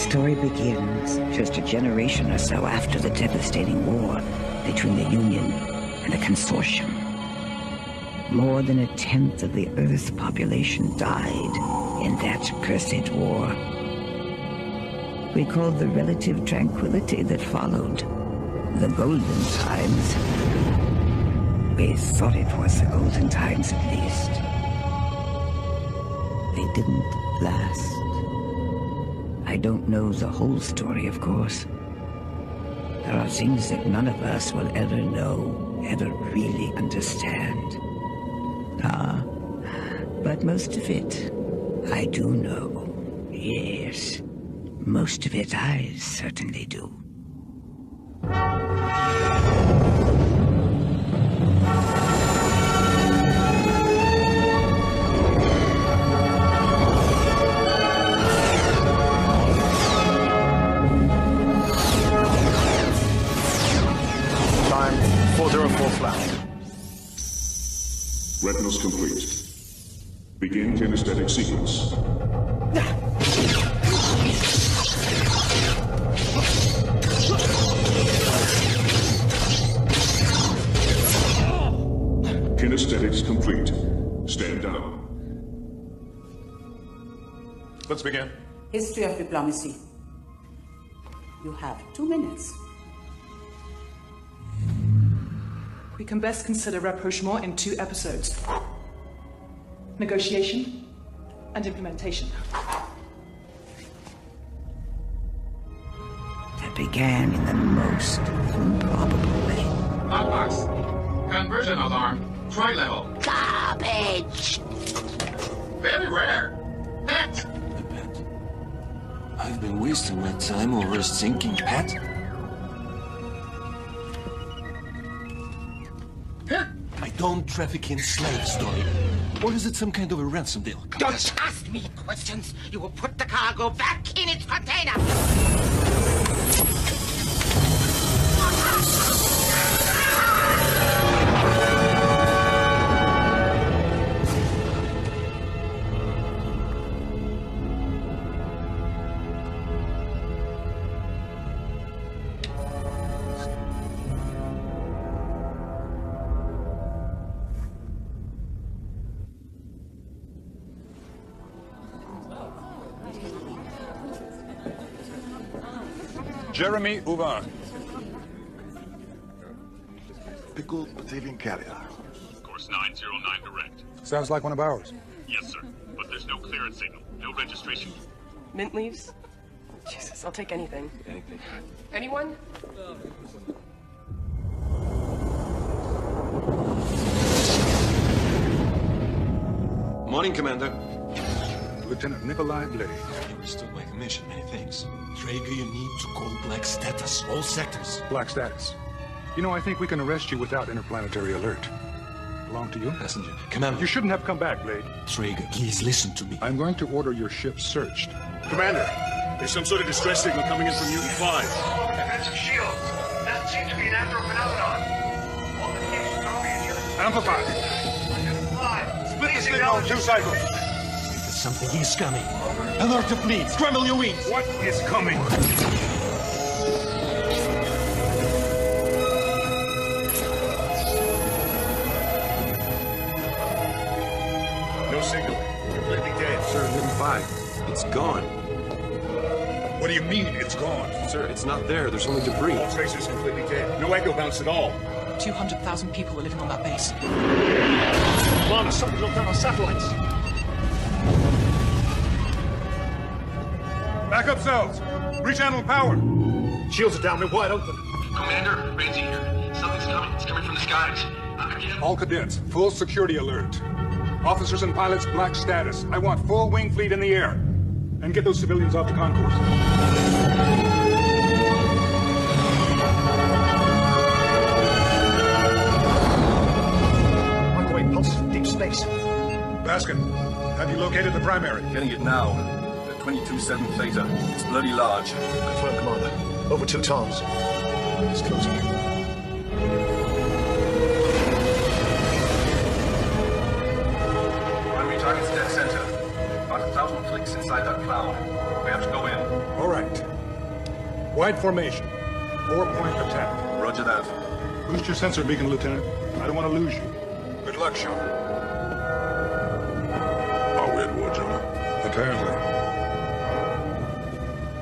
story begins just a generation or so after the devastating war between the Union and the Consortium. More than 1/10 of the Earth's population died in that cursed war. Recall the relative tranquility that followed. The golden times. We thought it was the golden times at least. They didn't last. I don't know the whole story, of course. There are things that none of us will ever know, ever really understand. But most of it, I do know. Yes, most of it I certainly do. Time 404 flat. Retinas complete. Begin kinesthetic sequence. Kinesthetics complete. Stand down. Let's begin. History of diplomacy. You have 2 minutes. We can best consider rapprochement in 2 episodes. Negotiation and implementation. That began in the most improbable way. Hotbox. Conversion alarm. Tri-level. Garbage! Very rare. Pet. The pet. I've been wasting my time over a sinking pet. I don't traffic in slaves, Dory. Or is it some kind of a ransom deal? Don't ask me questions. You will put the cargo back in its container. Jeremy Uvar. Pickled Batavian caviar. Course 909 direct. Sounds like one of ours. Yes, sir. But there's no clearance signal. No registration. Mint leaves? Jesus, I'll take anything. Anything. Anyone? Morning, Commander. Lieutenant Nikolai Blade. You restored my commission. Many thanks. Traeger, you need to call Black Status. All sectors. Black status. You know, I think we can arrest you without interplanetary alert. Belong to you? Passenger. Commander. You shouldn't have come back, Blade. Traeger, please listen to me. I'm going to order your ship searched. Commander, there's some sort of distress signal coming in from Mutant 5. Defensive shields. Doesn't seem to be an natural phenomenon. All the stations are being Amplify. Split the signal in 2 cycles. Something is coming. Alert the fleet. Scramble your wings. What is coming? No signal. Completely dead. Sir, Mutant 5. It's gone. What do you mean it's gone? Sir, it's not there. There's only debris. All spacer's completely dead. No echo bounce at all. 200,000 people are living on that base. Lana, something looked down on satellites. Backup cells. Rechannel power. Shields are down. They're wide open. Commander, Ramsey here. Something's coming. It's coming from the skies. Again. All cadets, full security alert. Officers and pilots, black status. I want full wing fleet in the air. And get those civilians off the concourse. Microwave pulses from deep space. Baskin, have you located the primary? Getting it now. The 22-7 Theta. It's bloody large. Confirm, Commander. Over 2 tons. It's closing. Primary target's dead center. About 1,000 clicks inside that cloud. We have to go in. All right. Wide formation. 4-point attack. Roger that. Boost your sensor beacon, Lieutenant. I don't want to lose you. Good luck, Sean. Are we at war, Jonah? Apparently.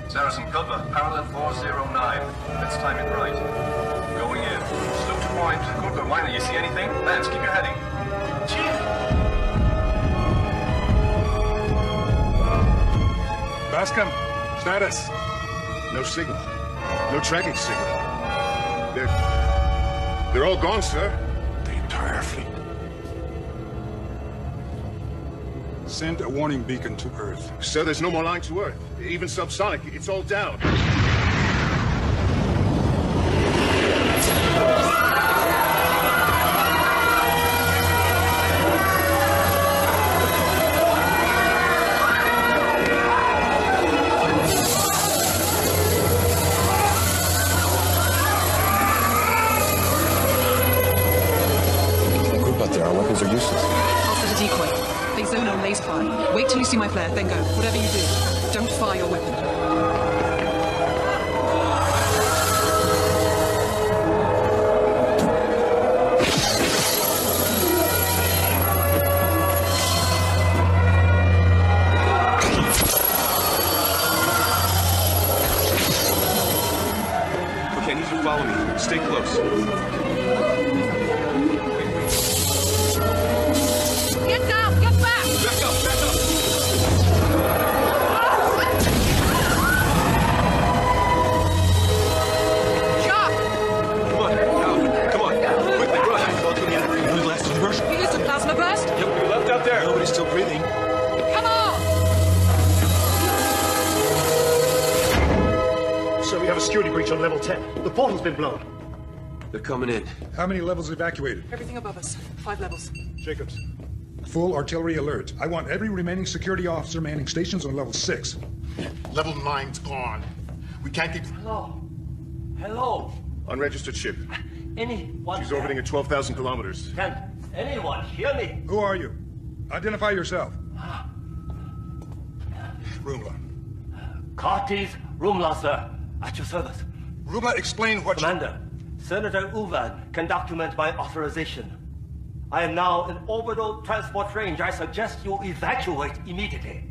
Saracen, cover. Parallel 409. Let's time it right. Going in. Slow to point. Corporal Miner, you see anything? Lance, keep your heading. Bascom, status. No signal. No tracking signal. They're all gone, sir. The entire fleet. Send a warning beacon to Earth. Sir, there's no more line to Earth. Even subsonic, it's all down. Are useless. I'll set a decoy. They zone on laser fire. Wait till you see my flare, then go. Whatever you do, don't fire your weapon. Okay, I need you to follow me. Stay close. Get down! Get back! Back up! Back up! Shock! Come on, Alvin. Come on. Quickly, run. Another blast diversion. You used a plasma burst? Yep, we left out there. Nobody's still breathing. Come on! Sir, we have a security breach on level 10. The portal's been blown. They're coming in. How many levels evacuated? Everything above us. 5 levels. Jacobs. Full artillery alert. I want every remaining security officer manning stations on level 6. Level 9's gone. We can't keep... Hello. Hello. Unregistered ship. Anyone? She's orbiting at 12,000 kilometers. Can anyone hear me? Who are you? Identify yourself. Rumla. Curtis Rumla, sir. At your service. Rumla, explain what Commander, Senator Uvan can document my authorization. I am now in orbital transport range. I suggest you evacuate immediately.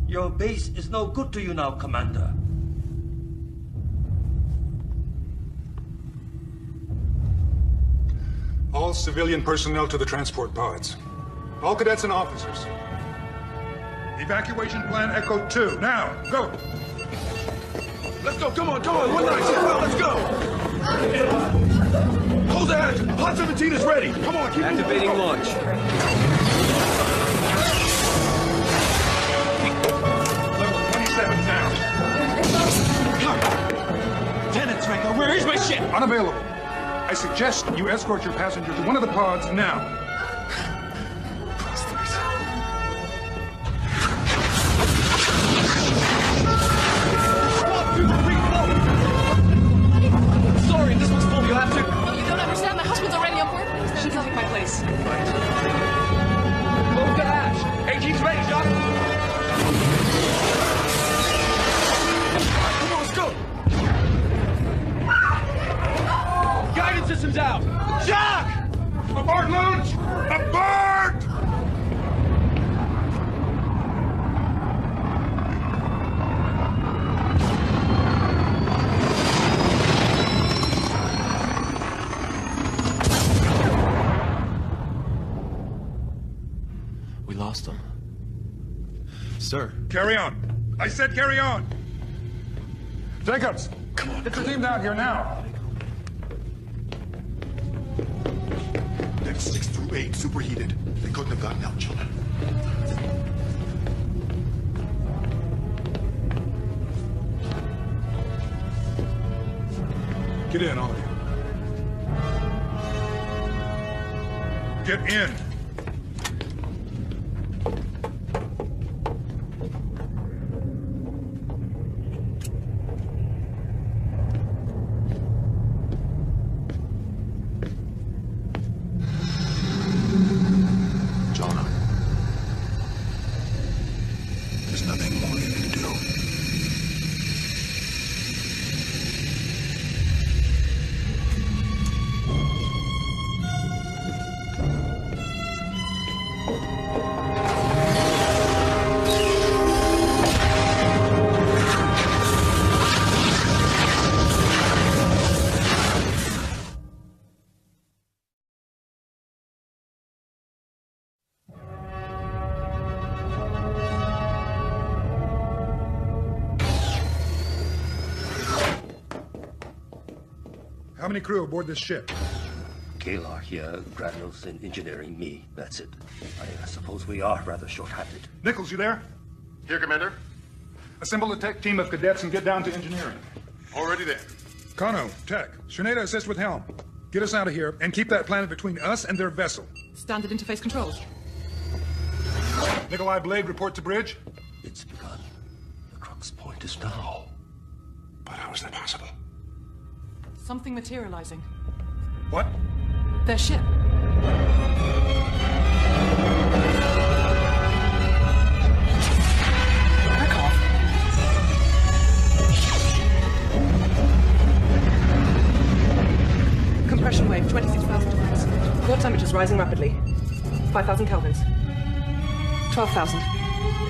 Your base is no good to you now, Commander. All civilian personnel to the transport pods. All cadets and officers. Evacuation plan Echo 2. Now, go! Let's go, come on, one night, let's go! Hold that! Pod 17 is ready! Come on, keep activating launch. Level 27 down. Lieutenant Stryker, where is my ship? Unavailable. I suggest you escort your passenger to one of the pods now. Sorry, this one's full. You'll have to... Oh, you don't understand. My husband's already on board. She can take my place. Right. Close the hatch. AG's ready, Doc. Come on, let's go. Guidance system's out. Jack! Abort launch! Abort! We lost them. Sir. Carry on. I said carry on. Jacobs, come on. Get your team down here now. Decks 6 through 8 superheated. They couldn't have gotten out, Jonah. Get in, all of you. Get in. Jonah. There's nothing more you can do. How many crew aboard this ship? Kalar here, Granos in engineering, me. That's it. I suppose we are rather short-handed. Nichols, you there? Here, Commander. Assemble a tech team of cadets and get down to engineering. Already there. Kano, tech. Shaneda, assist with helm. Get us out of here and keep that planet between us and their vessel. Standard interface controls. Nikolai Blade, report to bridge. It's begun. The crux point is now. But how is that possible? Something materializing. What? Their ship. Back off. Compression wave, 26,000 degrees. Core temperature's rising rapidly. 5,000 kelvins. 12,000.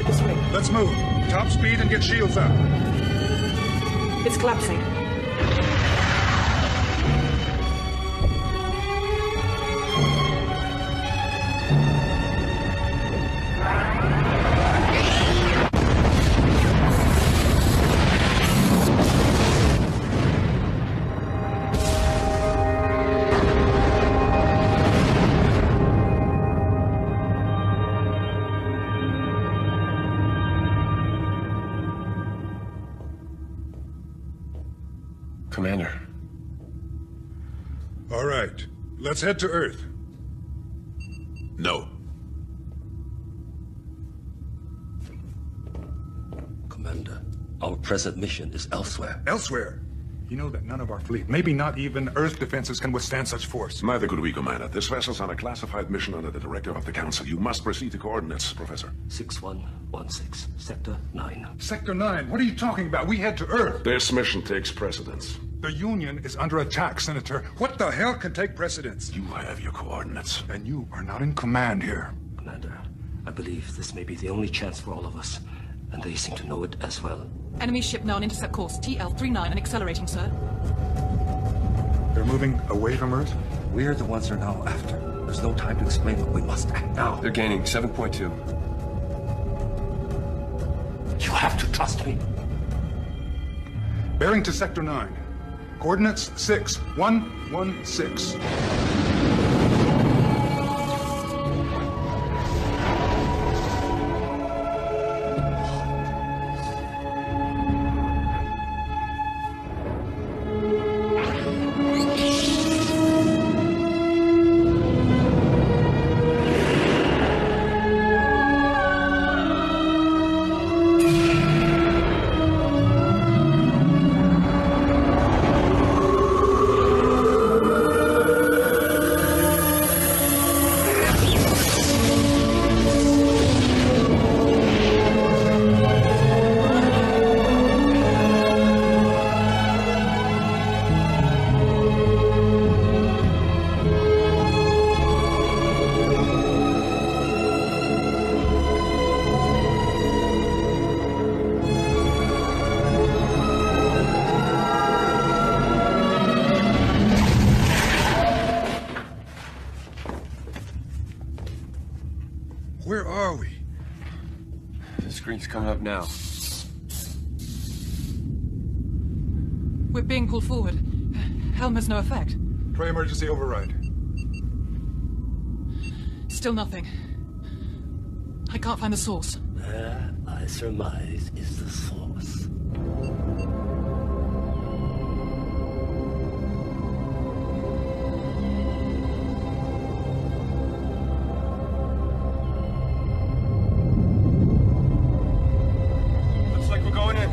This way. Let's move. Top speed and get shields up. It's collapsing. Commander. All right. Let's head to Earth. No. Commander, our present mission is elsewhere. Elsewhere? You know that none of our fleet, maybe not even Earth defenses, can withstand such force. Neither could we, Commander. This vessel's on a classified mission under the directive of the Council. You must proceed to coordinates, Professor. 6116, Sector 9. Sector 9? What are you talking about? We head to Earth. This mission takes precedence. The Union is under attack, Senator. What the hell can take precedence? You have your coordinates. And you are not in command here. Commander, I believe this may be the only chance for all of us, and they seem to know it as well. Enemy ship now on intercept course TL39 and accelerating, sir. They're moving away from Earth? We're the ones they're now after. There's no time to explain, but we must act now. They're gaining 7.2. You have to trust me. Bearing to Sector 9. Coordinates 6116. Where are we? The screen's coming up now. We're being pulled forward. Helm has no effect. Try emergency override. Still nothing. I can't find the source. There, I surmise, is the source. Looks like we're going in.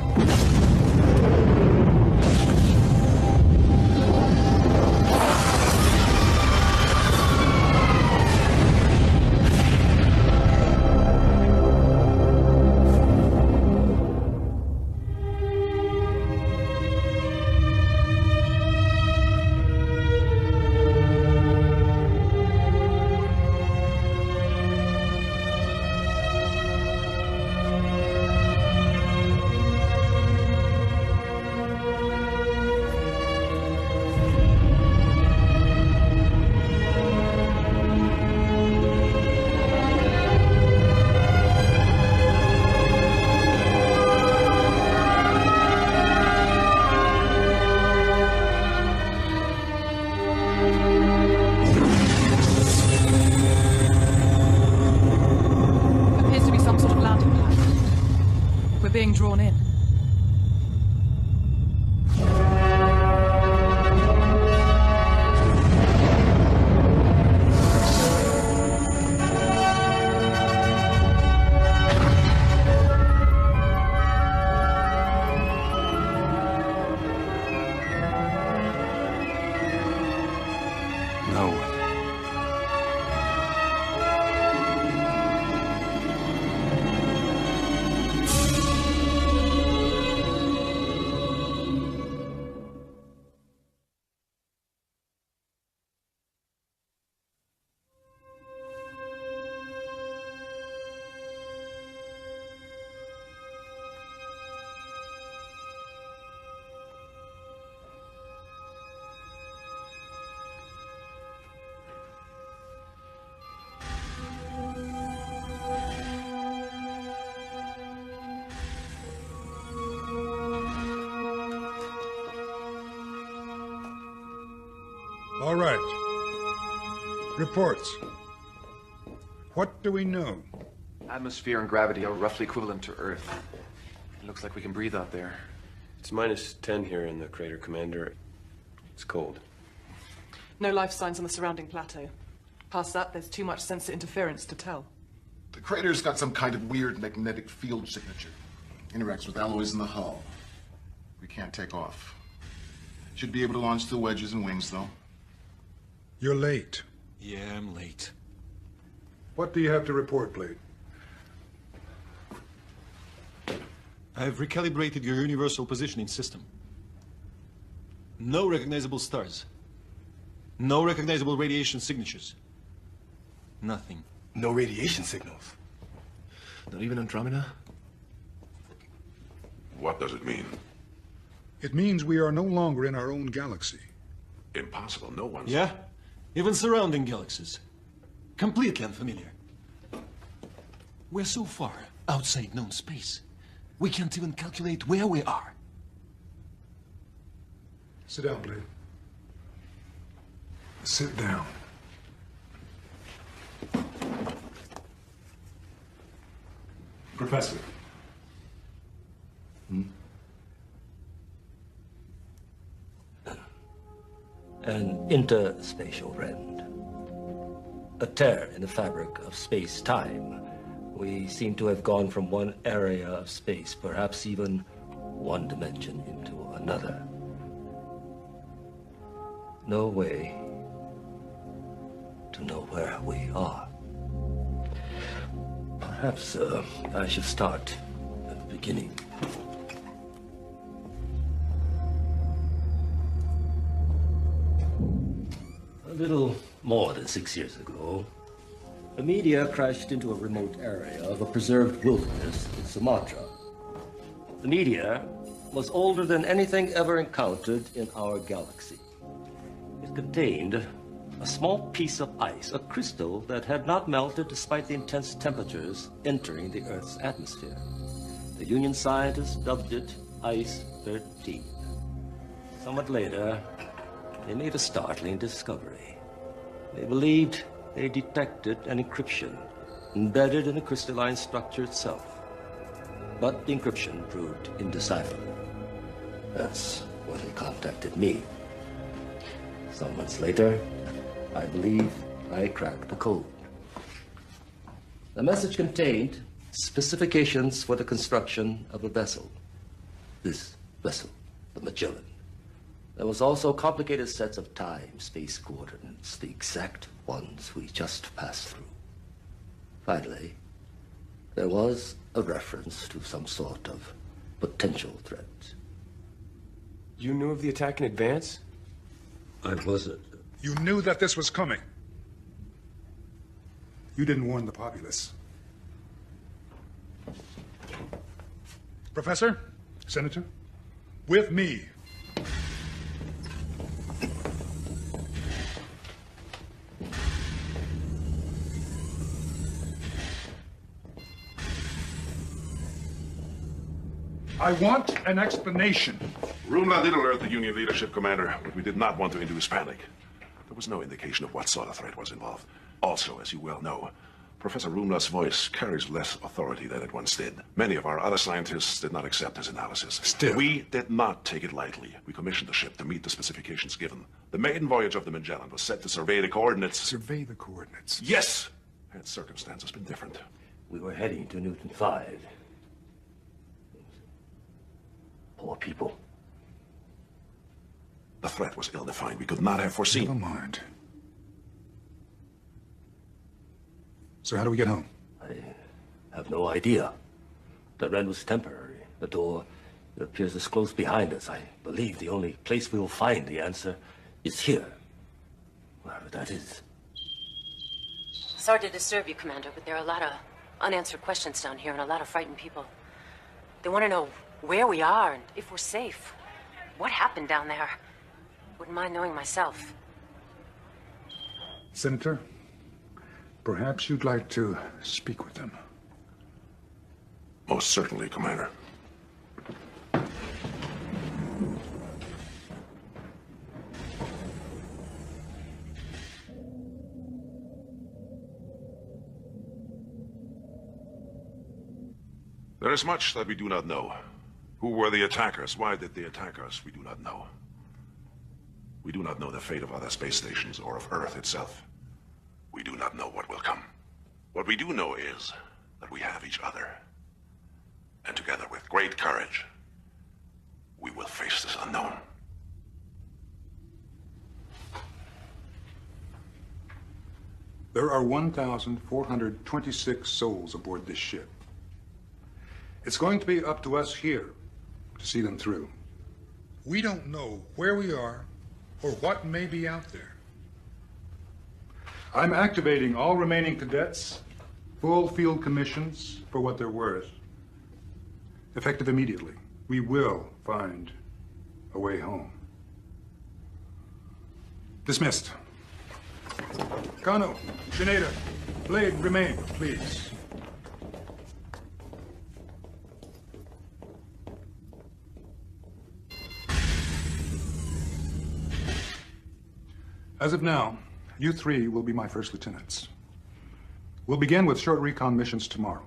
being drawn in. All right. Reports. What do we know? Atmosphere and gravity are roughly equivalent to Earth. It looks like we can breathe out there. It's -10 here in the crater, Commander. It's cold. No life signs on the surrounding plateau. Past that, there's too much sensor interference to tell. The crater's got some kind of weird magnetic field signature. Interacts with alloys in the hull. We can't take off. Should be able to launch the wedges and wings, though. You're late. Yeah, I'm late. What do you have to report, Blade? I've recalibrated your universal positioning system. No recognizable stars. No recognizable radiation signatures. Nothing. No radiation signals. Not even Andromeda? What does it mean? It means we are no longer in our own galaxy. Impossible. No one's... Yeah? Even surrounding galaxies. Completely unfamiliar. We're so far outside known space, we can't even calculate where we are. Sit down, Blade. Sit down. Professor. An interspatial rend. A tear in the fabric of space-time. We seem to have gone from one area of space, perhaps even one dimension, into another. No way to know where we are. Perhaps I should start at the beginning. A little more than 6 years ago, a meteor crashed into a remote area of a preserved wilderness in Sumatra. The meteor was older than anything ever encountered in our galaxy. It contained a small piece of ice, a crystal that had not melted despite the intense temperatures entering the Earth's atmosphere. The Union scientists dubbed it Ice 13. Somewhat later, they made a startling discovery. They believed they detected an encryption embedded in the crystalline structure itself. But the encryption proved indecipherable. That's when they contacted me. Some months later, I believe I cracked the code. The message contained specifications for the construction of a vessel. This vessel, the Magellan. There was also complicated sets of time-space coordinates, the exact ones we just passed through. Finally, there was a reference to some sort of potential threat. You knew of the attack in advance? I wasn't. You knew that this was coming. You didn't warn the populace. Professor, Senator, with me. I want an explanation. Rumla did alert the Union leadership, Commander, but we did not want to induce panic. There was no indication of what sort of threat was involved. Also, as you well know, Professor Rumla's voice carries less authority than it once did. Many of our other scientists did not accept his analysis. Still. We did not take it lightly. We commissioned the ship to meet the specifications given. The maiden voyage of the Magellan was set to survey the coordinates. Survey the coordinates? Yes! Had circumstances been different. We were heading to Newton 5. Poor people. The threat was ill-defined. We could not have foreseen. Never mind. So how do we get home? I have no idea. The rent was temporary. The door, it appears, is closed behind us. I believe the only place we will find the answer is here. Wherever that is. Sorry to disturb you, Commander, but there are a lot of unanswered questions down here and a lot of frightened people. They want to know where we are and if we're safe. What happened down there? Wouldn't mind knowing myself. Senator, perhaps you'd like to speak with them. Most certainly, Commander. There is much that we do not know. Who were the attackers? Why did they attack us? We do not know. We do not know the fate of other space stations or of Earth itself. We do not know what will come. What we do know is that we have each other. And together with great courage, we will face this unknown. There are 1,426 souls aboard this ship. It's going to be up to us here to see them through. We don't know where we are or what may be out there. I'm activating all remaining cadets, full field commissions for what they're worth. Effective immediately. We will find a way home. Dismissed. Kano, Shineda, Blade, remain, please. As of now, you three will be my first lieutenants. We'll begin with short recon missions tomorrow.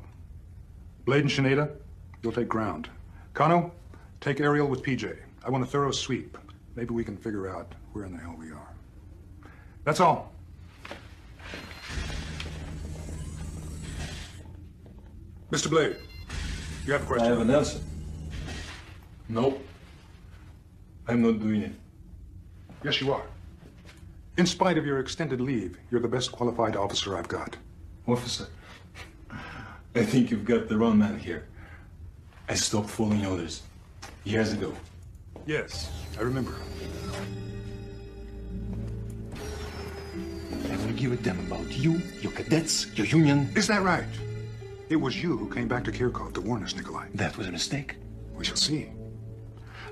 Blade and Shineda, you'll take ground. Kano, take aerial with PJ. I want a thorough sweep. Maybe we can figure out where in the hell we are. That's all. Mr. Blade, you have a question? I have an answer. No. I'm not doing it. Yes, you are. In spite of your extended leave, you're the best qualified officer I've got. Officer, I think you've got the wrong man here. I stopped following orders years ago. Yes, I remember. I will give a damn about you, your cadets, your union. Is that right? It was you who came back to Kirkov to warn us, Nikolai. That was a mistake. We shall see.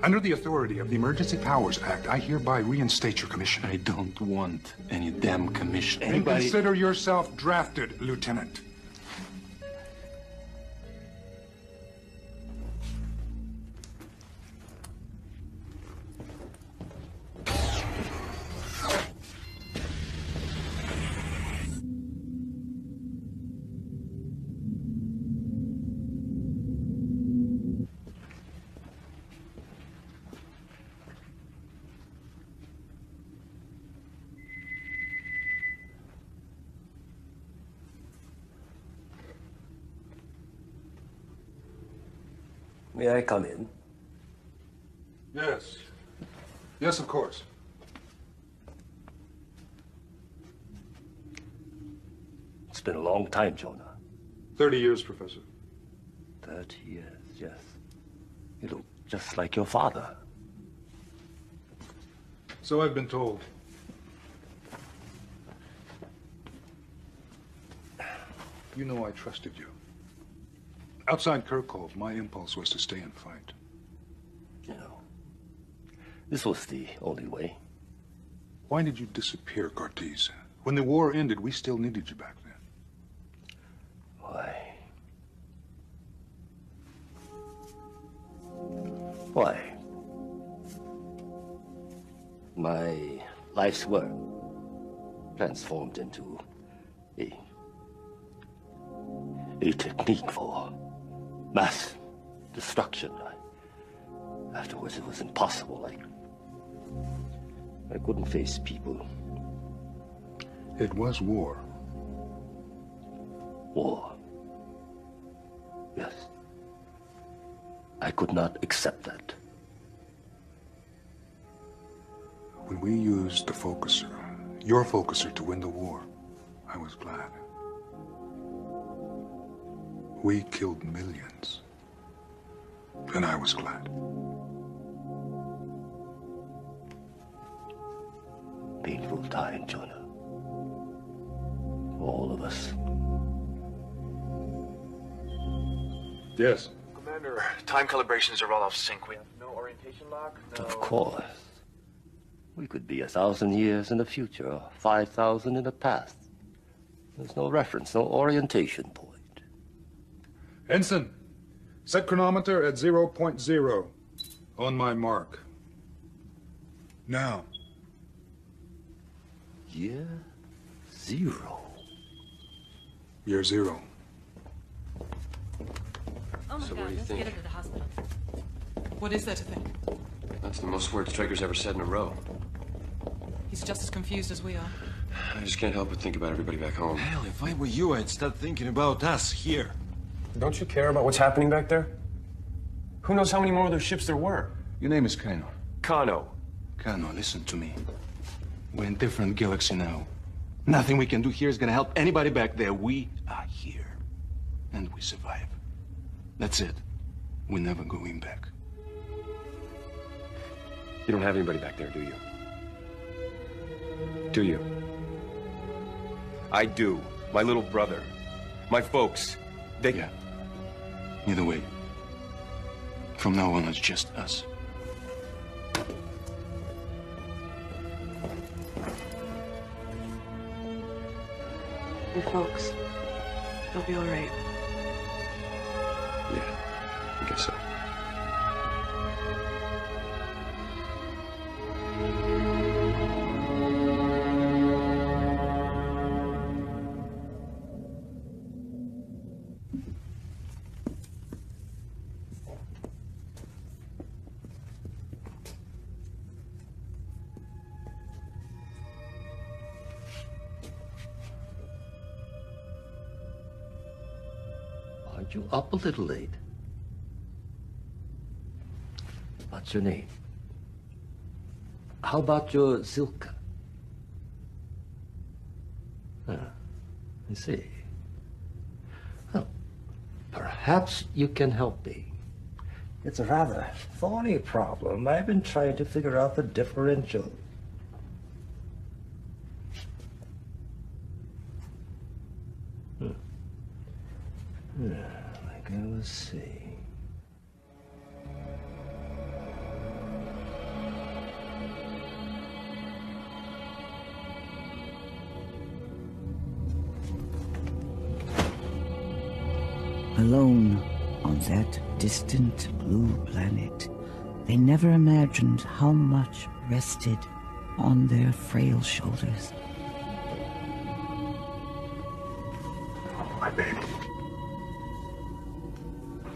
Under the authority of the Emergency Powers Act, I hereby reinstate your commission. I don't want any damn commission. And consider yourself drafted, Lieutenant. May I come in? Yes. Yes, of course. It's been a long time, Jonah. 30 years, Professor. 30 years, yes. You look just like your father. So I've been told. You know I trusted you. Outside Kirkov, my impulse was to stay and fight. You know, this was the only way. Why did you disappear, Cortez? When the war ended, we still needed you back then. Why? Why? My life's work transformed into a a technique for mass destruction. Afterwards, it was impossible. I couldn't face people. It was war. War. Yes. I could not accept that. When we used the focuser, your focuser, to win the war, I was glad. We killed millions. And I was glad. Painful time, Jonah. All of us. Yes. Commander, time calibrations are all off sync. We have no orientation lock, no... Of course. We could be 1,000 years in the future, or 5,000 in the past. There's no reference, no orientation point. Ensign, set chronometer at 0.0. On my mark. Now. Year 0. Year 0. Oh my So God, what do you let's think? get her to the hospital. What is there to think? That's the most words Traeger's ever said in a row. He's just as confused as we are. I just can't help but think about everybody back home. Hell, if I were you, I'd start thinking about us here. Don't you care about what's happening back there? Who knows how many more of those ships there were? Your name is Kano. Kano. Kano, listen to me. We're in different galaxy now. Nothing we can do here is gonna help anybody back there. We are here. And we survive. That's it. We're never going back. You don't have anybody back there, do you? Do you? I do. My little brother. My folks. They... Yeah. Either way. From now on, it's just us. And folks, they'll be all right. Yeah, I guess so. Aren't you up a little late? What's your name? How about your Zilka? Ah, I see. Well, perhaps you can help me. It's a rather thorny problem. I've been trying to figure out the differential. Like I was saying. Alone on that distant blue planet, they never imagined how much rested on their frail shoulders. My baby.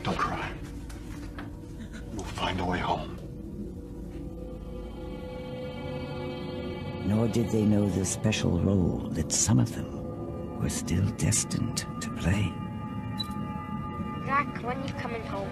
Don't cry. You'll find a way home. Nor did they know the special role that some of them were still destined to play. Zach, when you coming home?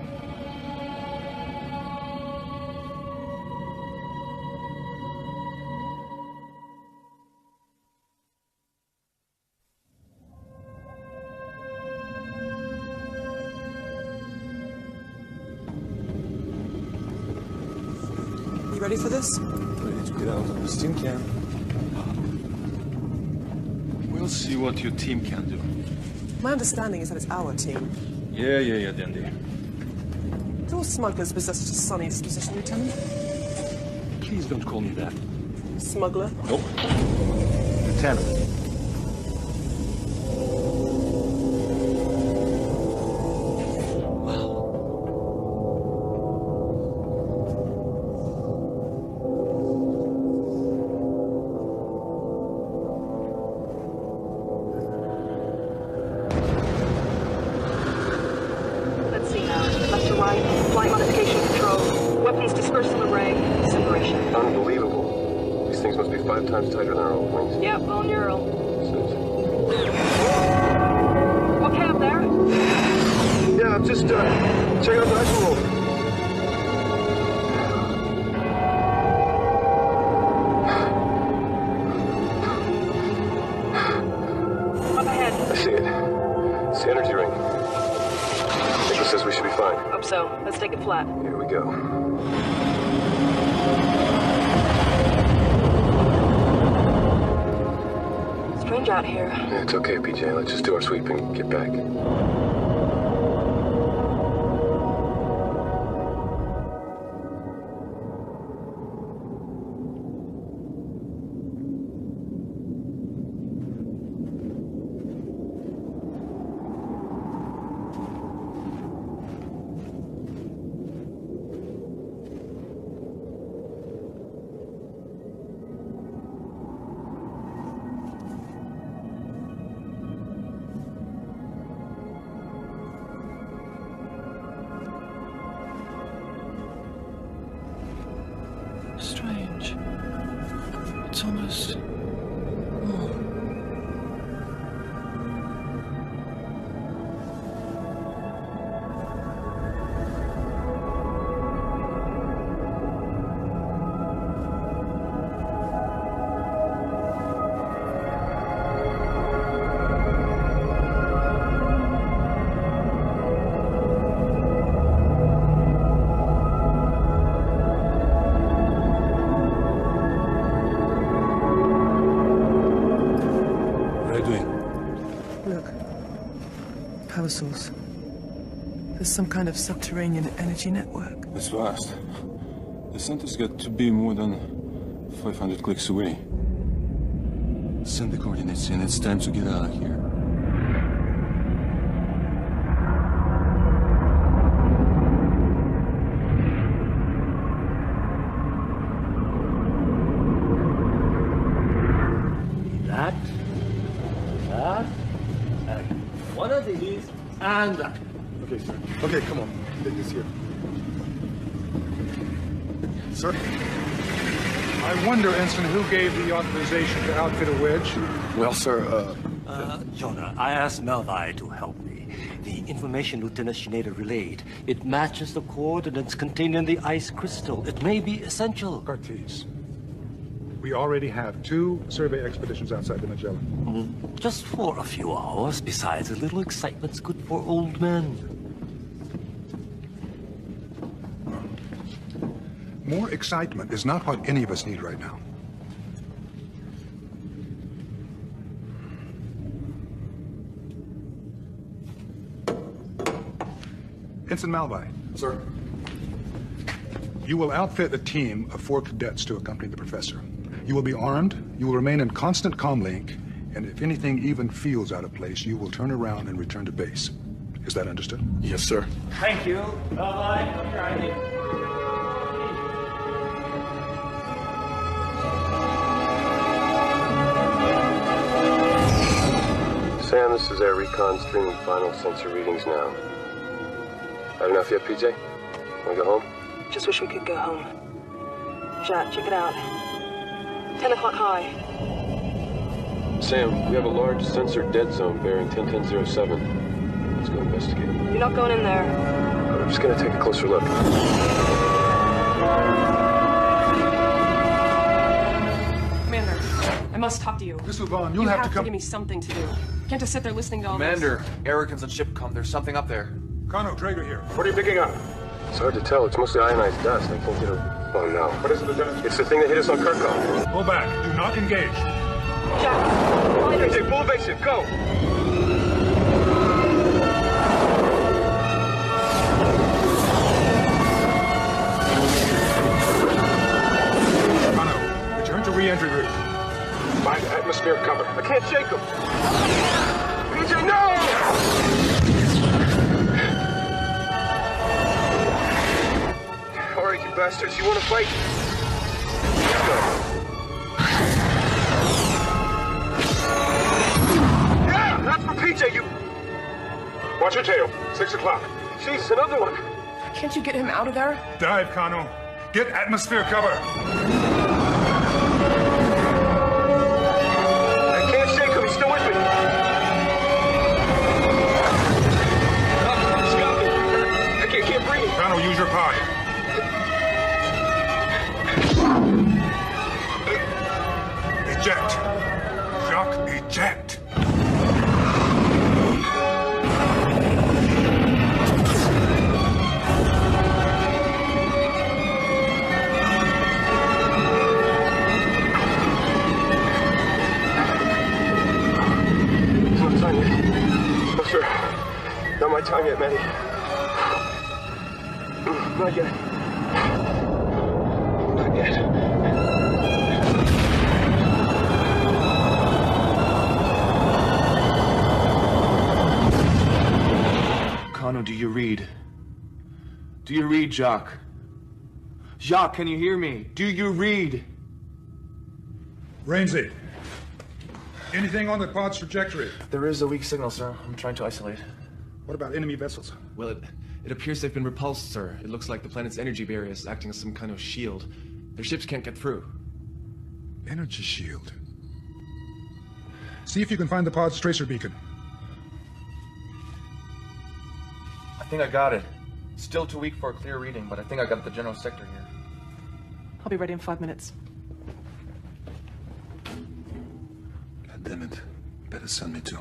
You ready for this? Ready to get out of this tin can. We'll see what your team can do. My understanding is that it's our team. Yeah, Dandy. Do all smugglers possess such a sunny disposition, Lieutenant? Please don't call me that. Smuggler? Nope. Lieutenant. Unbelievable. These things must be 5 times tighter than our old wings. Yep, all neural. Okay up there? Yeah, I'm just checking out the ice roll. Up ahead. I see it. It's the energy ring. Nicholas says we should be fine. Hope so. Let's take it flat. Here we go. Strange out here. Yeah, it's okay, PJ. Let's just do our sweep and get back. Strange. It's almost... Oh. Power source. There's some kind of subterranean energy network. It's vast. The center's got to be more than 500 clicks away. Send the coordinates in. It's time to get out of here. One of these, and that. Okay, sir. Okay, come on. Take this here. Sir? I wonder, Ensign, who gave the authorization to outfit a wedge? Well, sir, Jonah, I asked Melvi to help me. The information Lieutenant Schneider relayed, it matches the coordinates contained in the ice crystal. It may be essential. Cartes. We already have 2 survey expeditions outside the Magellan. Just for a few hours. Besides, a little excitement's good for old men. More excitement is not what any of us need right now. Ensign Malvi. Sir. You will outfit a team of 4 cadets to accompany the professor. You will be armed, you will remain in constant comm link, and if anything even feels out of place, you will turn around and return to base. Is that understood? Yes, sir. Thank you. Bye-bye. Sam, this is Air Recon streaming final sensor readings now. Had enough yet, PJ? Wanna go home? Just wish we could go home. Jack, check it out. 10 o'clock high. Sam, we have a large sensor dead zone bearing 10-10-07. Let's go investigate. You're not going in there. I'm just gonna take a closer look. Commander, I must talk to you. Miss Lubon, you'll you have to come... give me something to do. Can't just sit there listening to all Commander, this. Ericans and Shipcom, there's something up there. Kano, Drager here. What are you picking up? It's hard to tell. It's mostly ionized dust. I can't get a... Oh, no. What is it, Lieutenant? It's the thing that hit us on Kirkov. Pull back. Do not engage. Jack, find her. PJ, full evasive. Go! Kano, return to re-entry route. Find atmosphere cover. I can't shake him. PJ, no! All right, you bastards. You want to fight? Let's go. Yeah, that's for PJ. You... Watch your tail. 6 o'clock. Jeez, another one. Can't you get him out of there? Dive, Kano. Get atmosphere cover. Not my time yet, Manny. Not yet. Not yet. Kano, do you read? Do you read, Jacques? Jacques, can you hear me? Do you read? Rainsy, anything on the pod's trajectory? There is a weak signal, sir. I'm trying to isolate. What about enemy vessels? Well, it appears they've been repulsed, sir. It looks like the planet's energy barrier is acting as some kind of shield. Their ships can't get through. Energy shield. See if you can find the pod's tracer beacon. I think I got it. Still too weak for a clear reading, but I think I got the general sector here. I'll be ready in 5 minutes. God damn it. Better send me too.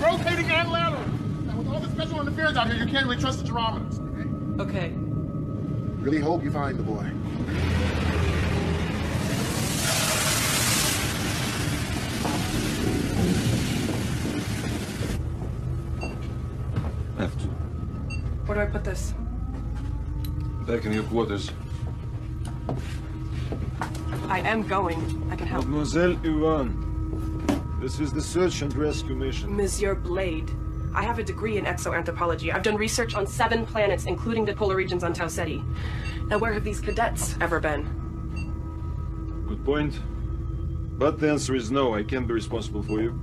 Rotating and lateral. Now, with all the special interference out here, you can't really trust the gyrometers. Okay. Really hope you find the boy. Left. Where do I put this? Back in your quarters. I am going. I can help. Mademoiselle Yuan. This is the search and rescue mission. Monsieur Blade. I have a degree in exoanthropology. I've done research on 7 planets, including the polar regions on Tau Ceti. Now, where have these cadets ever been? Good point. But the answer is no. I can't be responsible for you.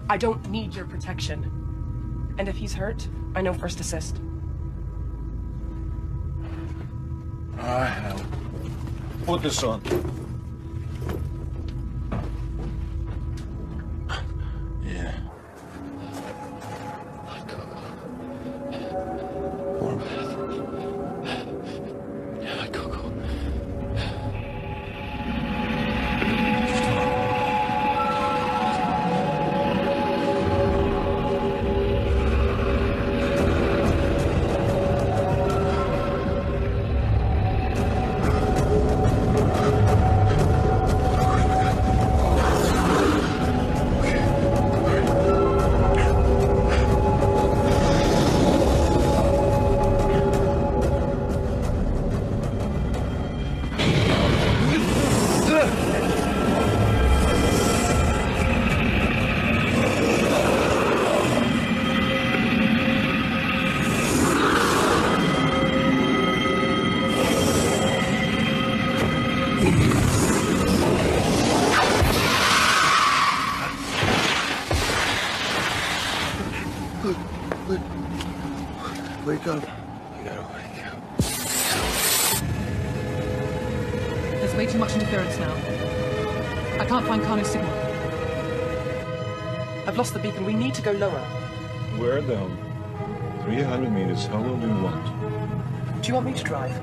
I don't need your protection. And if he's hurt, I know first assist. I have. Put this on. Yeah. Warm bath. Yeah, Coco. Wake up. You gotta wake up. There's way too much interference now. I can't find Kano's signal. I've lost the beacon. We need to go lower. Where down? 300 meters. How long do you want? Do you want me to drive?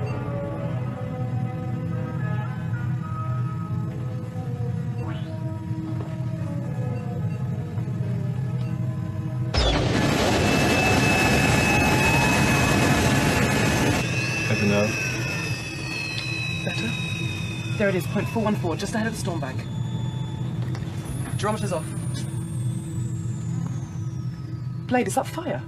Better? There it is, 0.414, just ahead of the storm bank. Gyrometer's off. Blade, is that fire?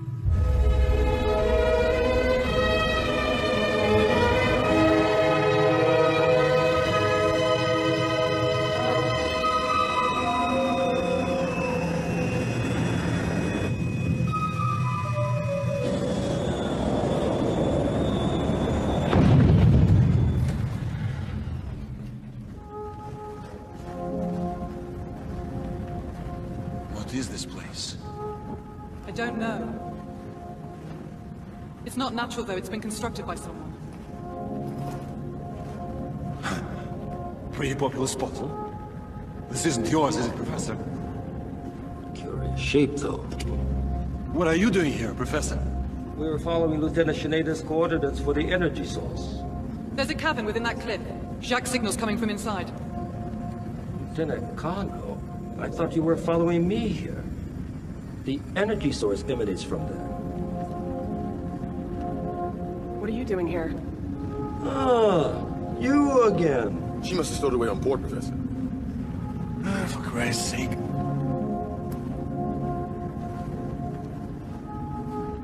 What is this place? I don't know. It's not natural, though. It's been constructed by someone. Pretty popular spot, huh? This isn't yours, is it, Professor? Curious shape, though. What are you doing here, Professor? We were following Lieutenant Shineda's coordinates for the energy source. There's a cavern within that cliff. Jacques' signal's coming from inside. Lieutenant Cargo, I thought you were following me here. The energy source emanates from there. What are you doing here? Ah, you again. She must have stowed away on board, Professor. For Christ's sake.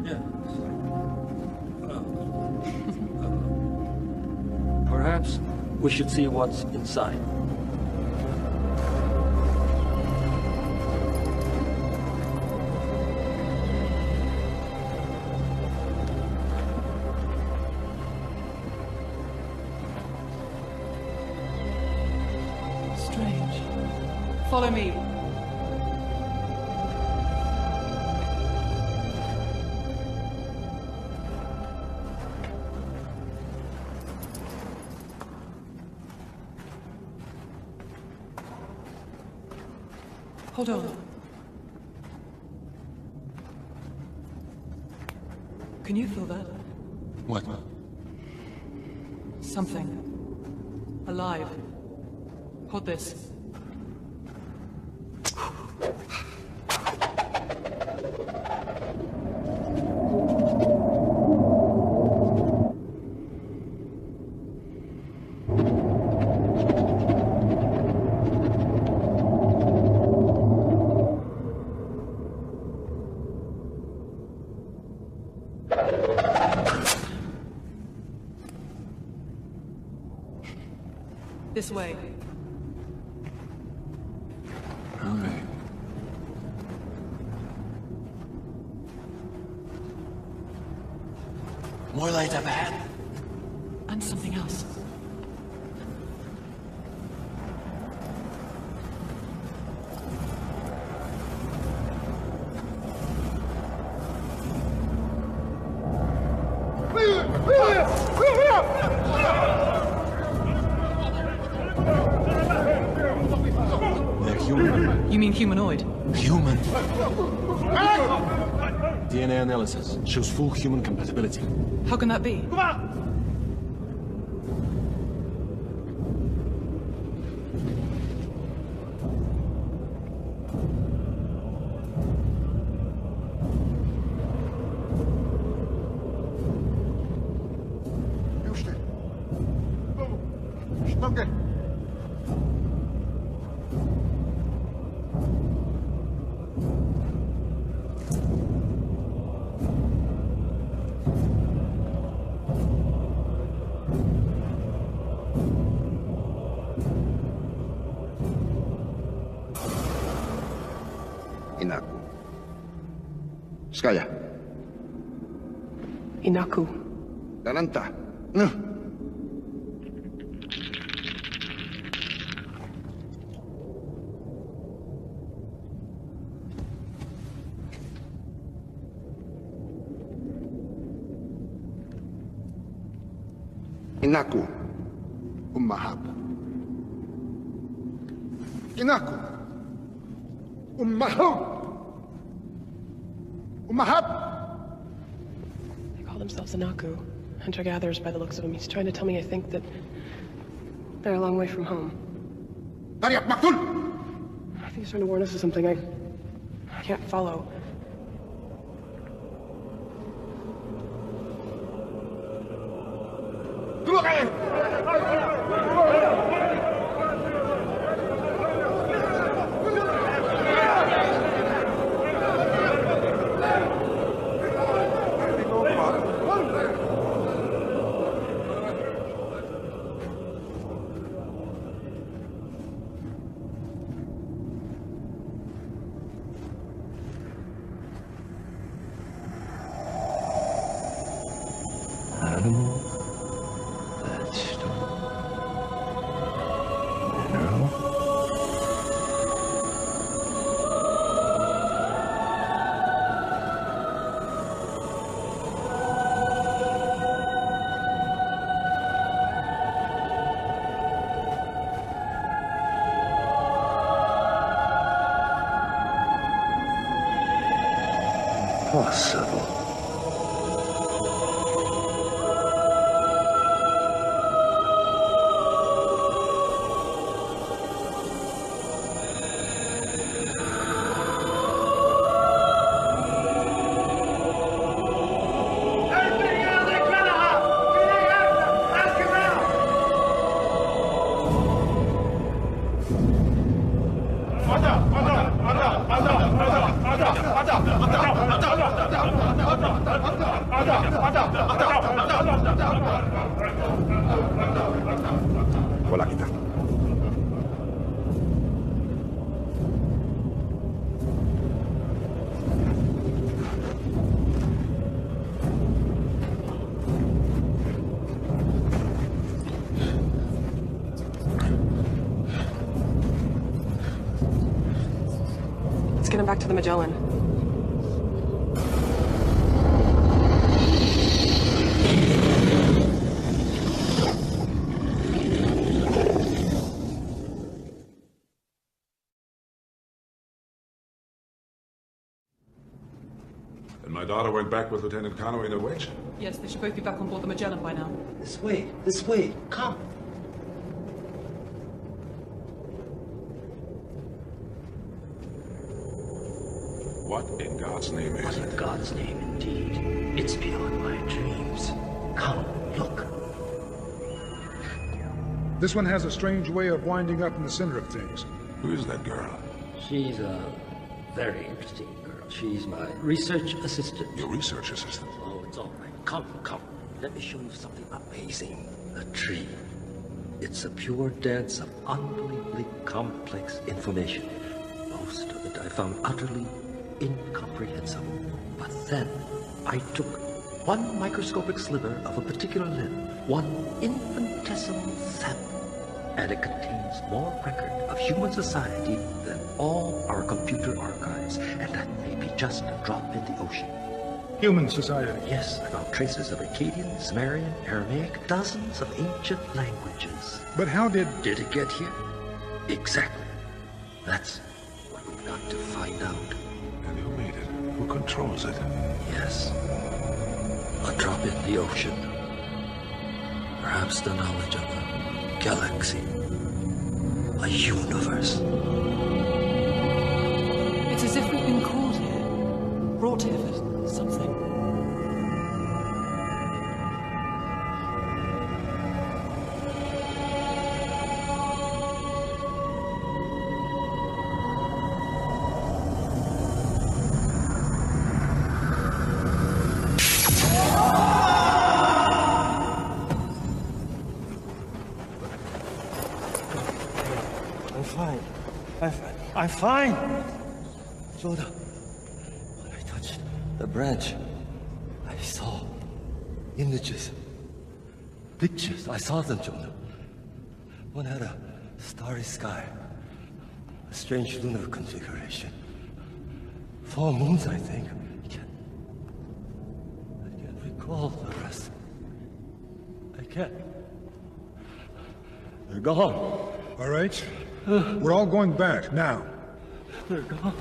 Yeah. Perhaps we should see what's inside. Strange. Follow me. Hold on. Can you feel that? What? Something. Alive. Hold this. This way. All right. More light up ahead. And something else. They're human. You mean humanoid? Human. DNA analysis shows full human compatibility. How can that be? Inaku. Skaya. Inaku. Dananta. No. Inaku. Ummahab. Inaku. Ummahab. Ummahab. They call themselves Inaku. Hunter-gatherers by the looks of them. He's trying to tell me I think that they're a long way from home. I think he's trying to warn us of something I can't follow. impossible. Wala kita. Let's get him back to the Magellan. And my daughter went back with Lieutenant Conway in a wedge? Yes, they should both be back on board the Magellan by now. This way, come. What in God's name is it? In God's name, indeed. It's beyond my dreams. Come, look. This one has a strange way of winding up in the center of things. Who is that girl? She's a very interesting girl. She's my research assistant. Your research assistant? Oh, it's all right. Come. Let me show you something amazing. A tree. It's a pure dance of unbelievably complex information. Most of it I found utterly incomprehensible. But then I took one microscopic sliver of a particular limb, one infinitesimal sample, and it contains more record of human society than all our computer archives, and that may be just a drop in the ocean. Human society? Yes, I found traces of Akkadian, Sumerian, Aramaic, dozens of ancient languages. But how did it get here? Exactly. That's what we've got to find out. And who made it? Who controls it? Yes. A drop in the ocean. Perhaps the knowledge of a galaxy. A universe. It's as if we've been called here, brought here for something. I'm fine. Jonah, when I touched the branch, I saw images, pictures. I saw them, Jonah. One had a starry sky, a strange lunar configuration. 4 moons, I think. I can't recall the rest. I can't. They're gone. All right. We're all going back, now. They're gone.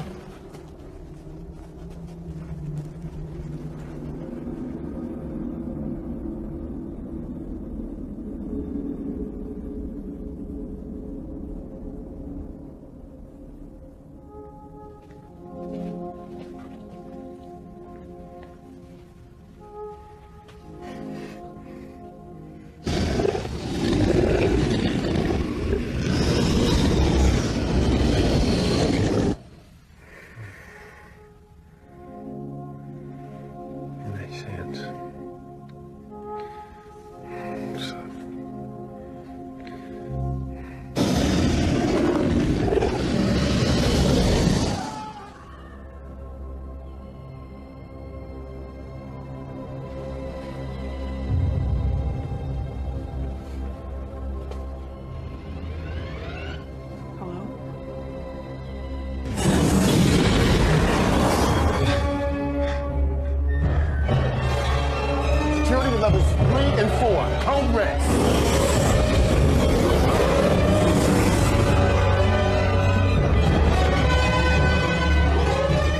Levels 3 and 4. Home rest.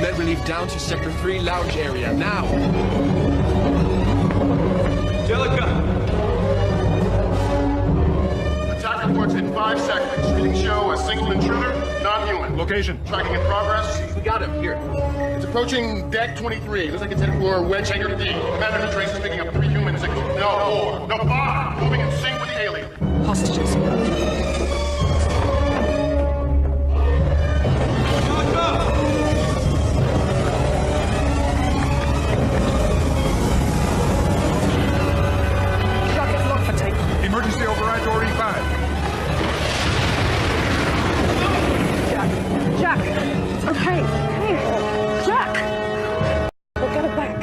Med relief down to Sector 3 lounge area, now! Jellica! Attack reports in 5 seconds. Readings show a single intruder, non-human. Location. Tracking in progress. We got him, here. It's approaching deck 23. Looks like it's headed for wedge hangar D. Commander Trace is picking up 3 human signals. No, 4. No, 5. Moving in sync with the alien. Hostages. Emergency override to E5. Jack! It's okay. Hey, Jack! We'll get it back.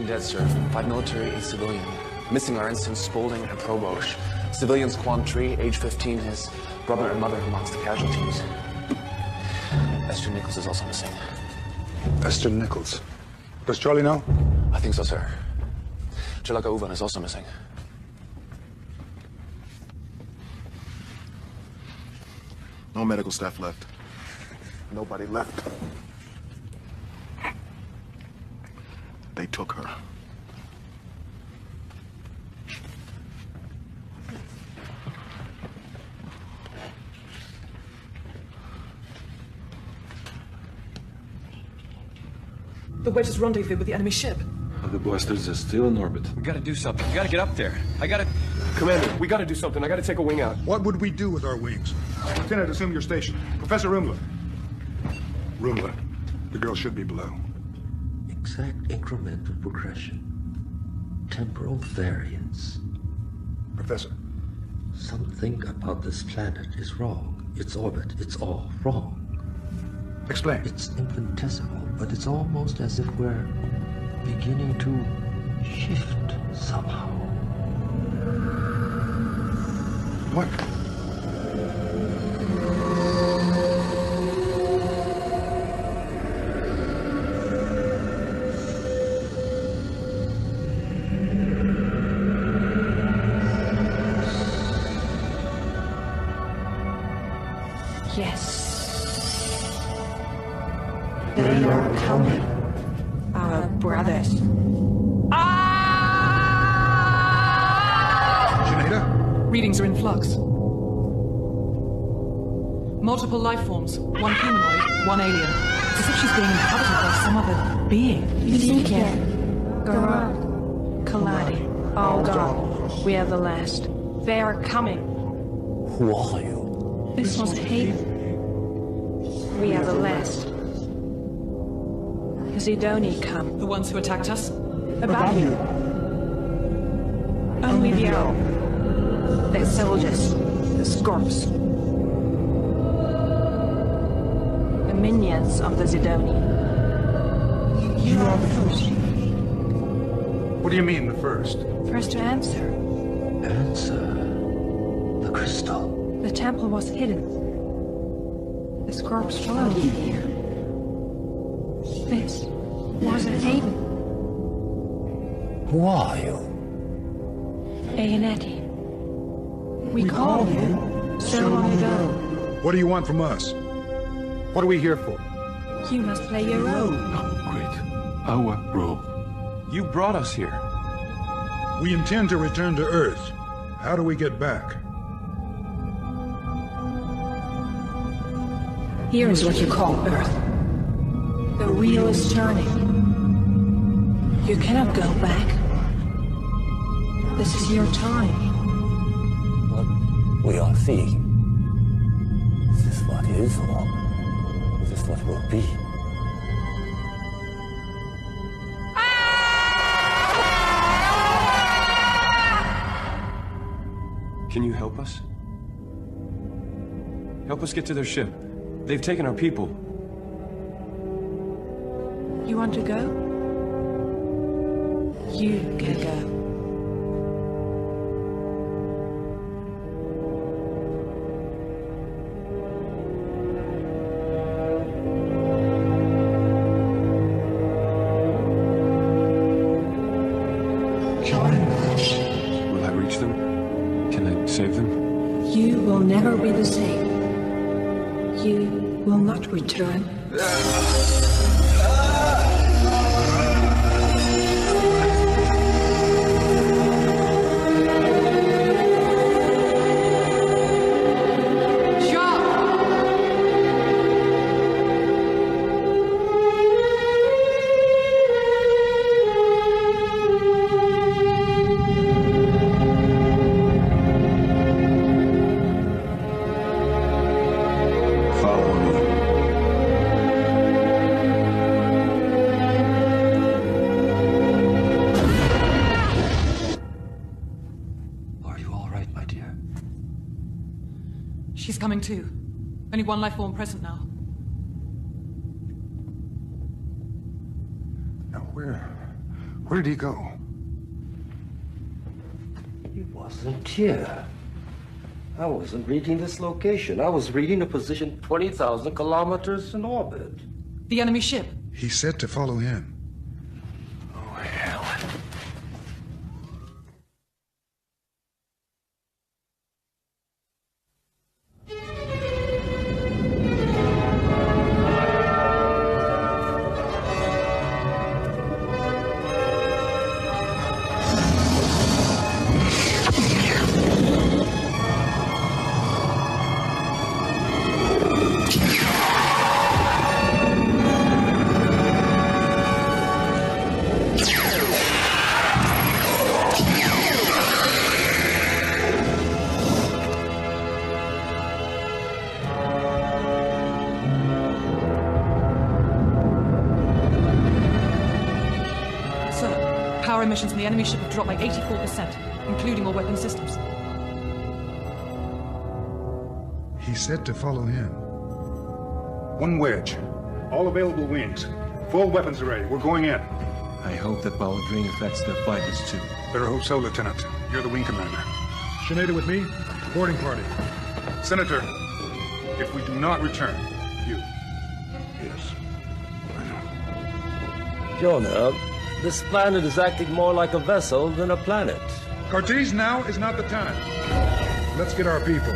Dead, sir. 5 military, 8 civilian. Missing are Ensign Spaulding and Probosh. Civilians Quan Tree, age 15, his brother and mother amongst the casualties. Esther Nichols is also missing. Esther Nichols. Does Charlie know? I think so, sir. Jellica Uvan is also missing. No medical staff left. Nobody left. They took her. The wedge's rendezvous with the enemy ship. The blasters are still in orbit. We gotta do something. We gotta get up there. Commander, we gotta do something. I gotta take a wing out. What would we do with our wings? Lieutenant, assume your station. Professor Rumla. Rumla, the girl should be below. Exact incremental progression. Temporal variance. Professor. Something about this planet is wrong. Its orbit, it's all wrong. Explain. It's infinitesimal, but it's almost as if we're beginning to shift somehow. What? Yes. They are coming. Our brothers. Sinead? Readings are in flux. Multiple life forms. One humanoid, one alien. It's as if she's being inhabited by some other being. Ezekiel, Garad, Kaladi, all gone. We are the last. They are coming. Who are you? This was Haven. We are the last. Zidoni come. The ones who attacked us? Above you. Only the old. Their soldiers. The Scorps. The minions of the Zidoni. You are the first. What do you mean, the first? First to answer. Answer. The crystal. The temple was hidden. The Scorps followed you here. This was a haven. Who are you? Aenetti. We called you so long ago. What do you want from us? What are we here for? You must play your role. Our role. You brought us here. We intend to return to Earth. How do we get back? Here is what you call Earth. The wheel is turning. You cannot go back. This is your time. What we are seeing. Is this what is, or is this what will be? Can you help us? Help us get to their ship. They've taken our people. You want to go? You can go. Will I reach them? Can I save them? You will never be the same. You will not return. She's coming too. Only one life form present now. Now, where did he go? He wasn't here. I wasn't reading this location. I was reading a position 20,000 kilometers in orbit. The enemy ship. He said to follow him. Oh, hell. Power emissions from the enemy ship have dropped by 84%, including all weapon systems. He said to follow him. One wedge. All available wings. Full weapons array. We're going in. I hope that power drain affects their fighters too. Better hope so, Lieutenant. You're the wing commander. Sinead with me? Boarding party. Senator, if we do not return, you. Yes. Jonah, this planet is acting more like a vessel than a planet. Cortez now is not the time. Let's get our people.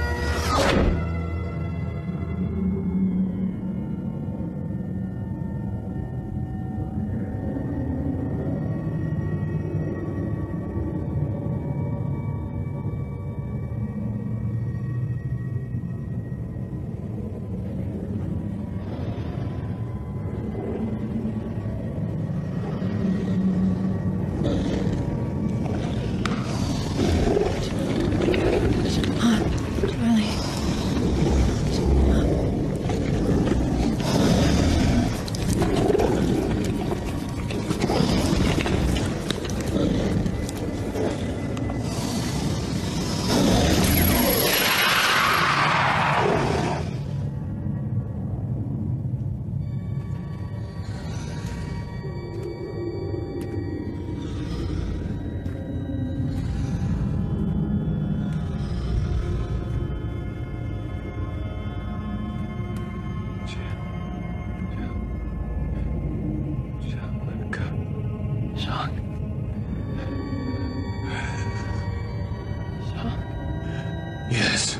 Yes.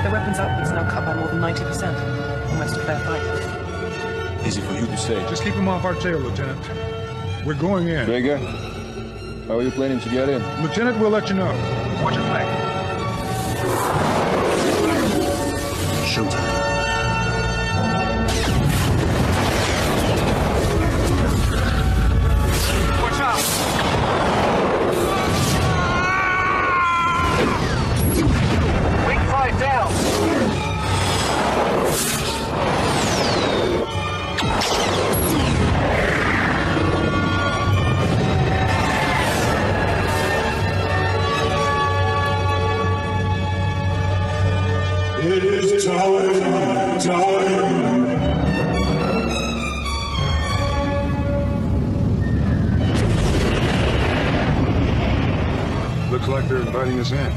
Their weapons output's now cut by more than 90%. Almost a fair fight. Easy for you to say. Just keep him off our tail, Lieutenant. We're going in. Vega, how are you planning to get in? Lieutenant, we'll let you know. Watch your flank. Showtime. Watch out! Wing 5 down! It is time, time. Looks like they're inviting us in.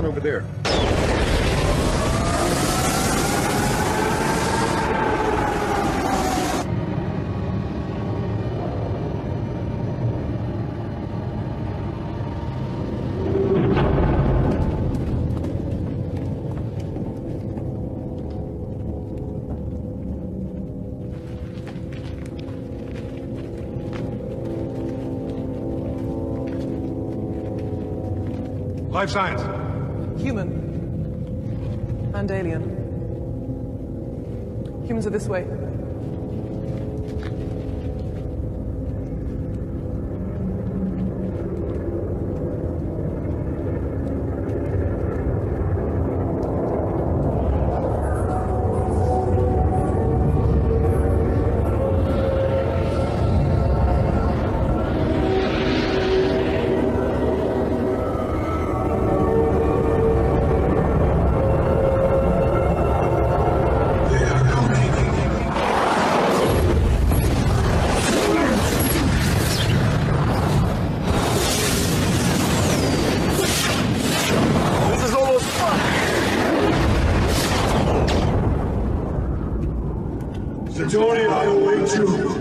down over there. Life science. Human. And alien. Humans are this way. Johnny, I await you.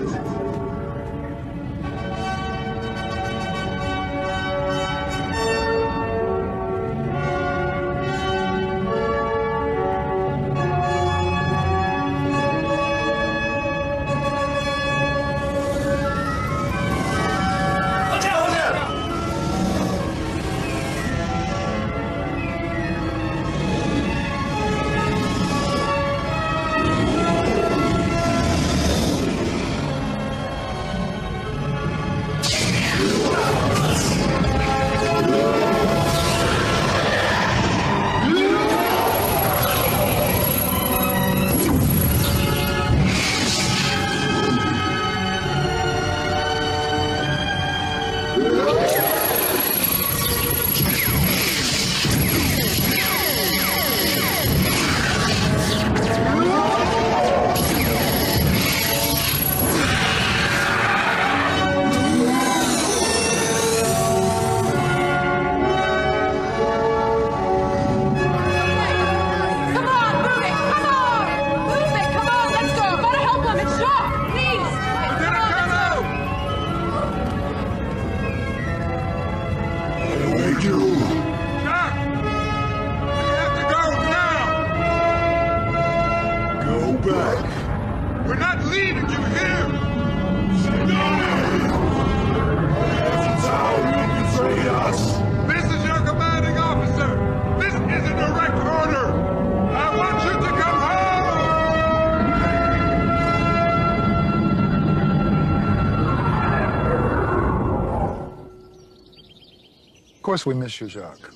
Of course we miss you, Jacques.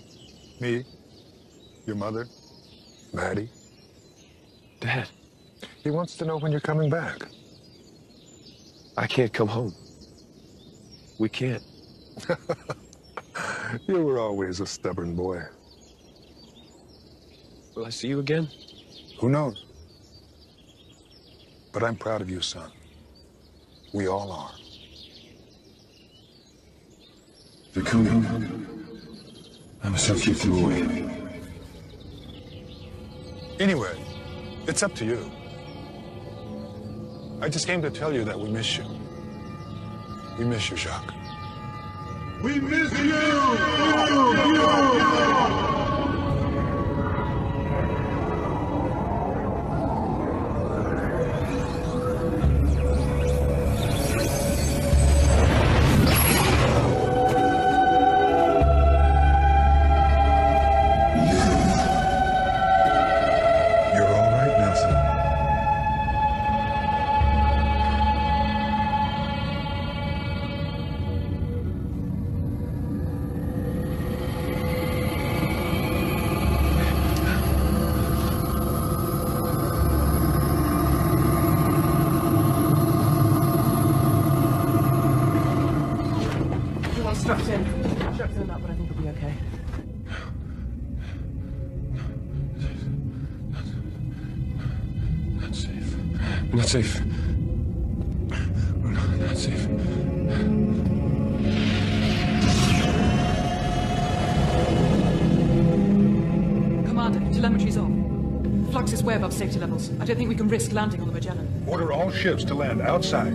Me, your mother, Maddie. Dad. He wants to know when you're coming back. I can't come home. We can't. You were always a stubborn boy. Will I see you again? Who knows? But I'm proud of you, son. We all are. They're coming. I must help you through away. Anyway, it's up to you. I just came to tell you that we miss you. We miss you, Jacques. We miss you! Strapped in enough, but I think it'll be okay. Not safe. Not safe. Not safe. Commander, telemetry's off. Flux is way above safety levels. I don't think we can risk landing on the Magellan. Order all ships to land outside.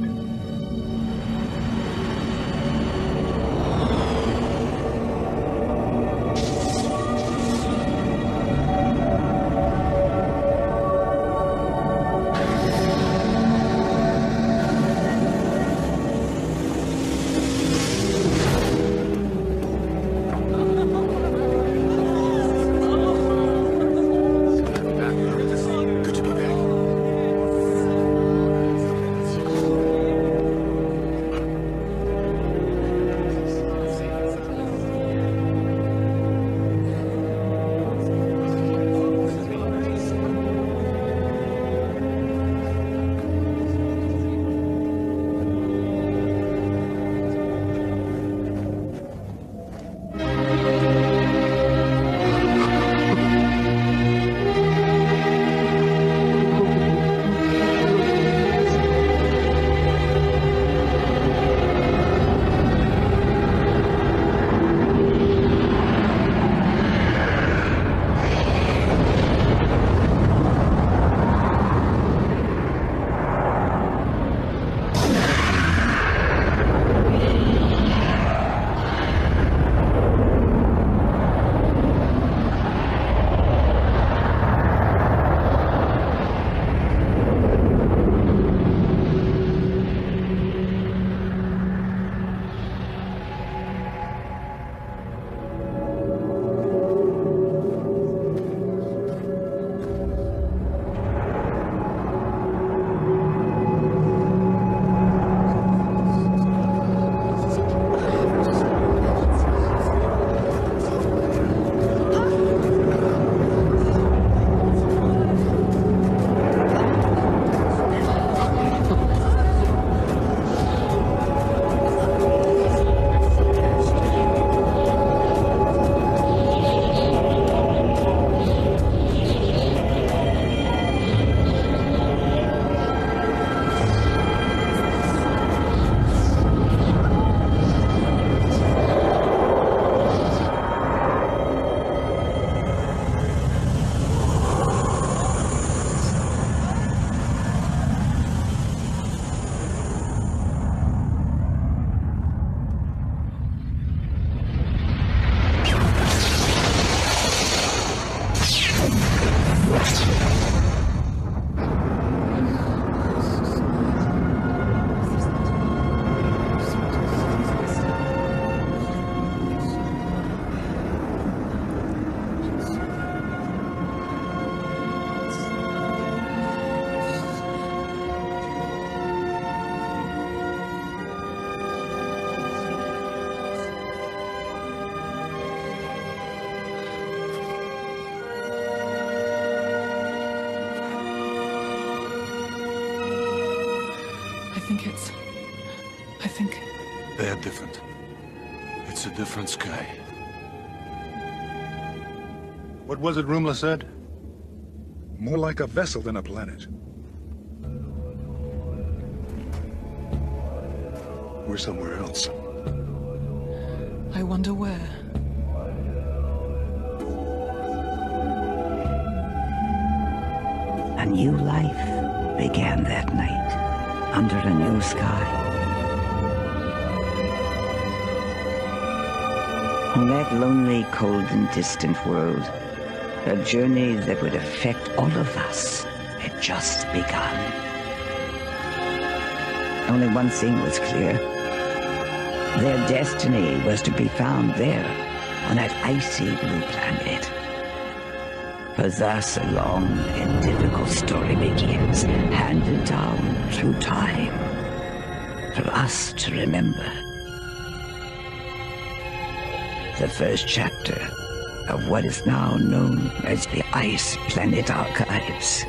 I think... They are different. It's a different sky. What was it Rumla said? More like a vessel than a planet. We're somewhere else. I wonder where. A new life began that night, under a new sky. On that lonely, cold, and distant world, a journey that would affect all of us had just begun. Only one thing was clear. Their destiny was to be found there, on that icy blue planet. For thus a long and difficult story begins, handed down through time, for us to remember. The first chapter of what is now known as the Ice Planet Archives.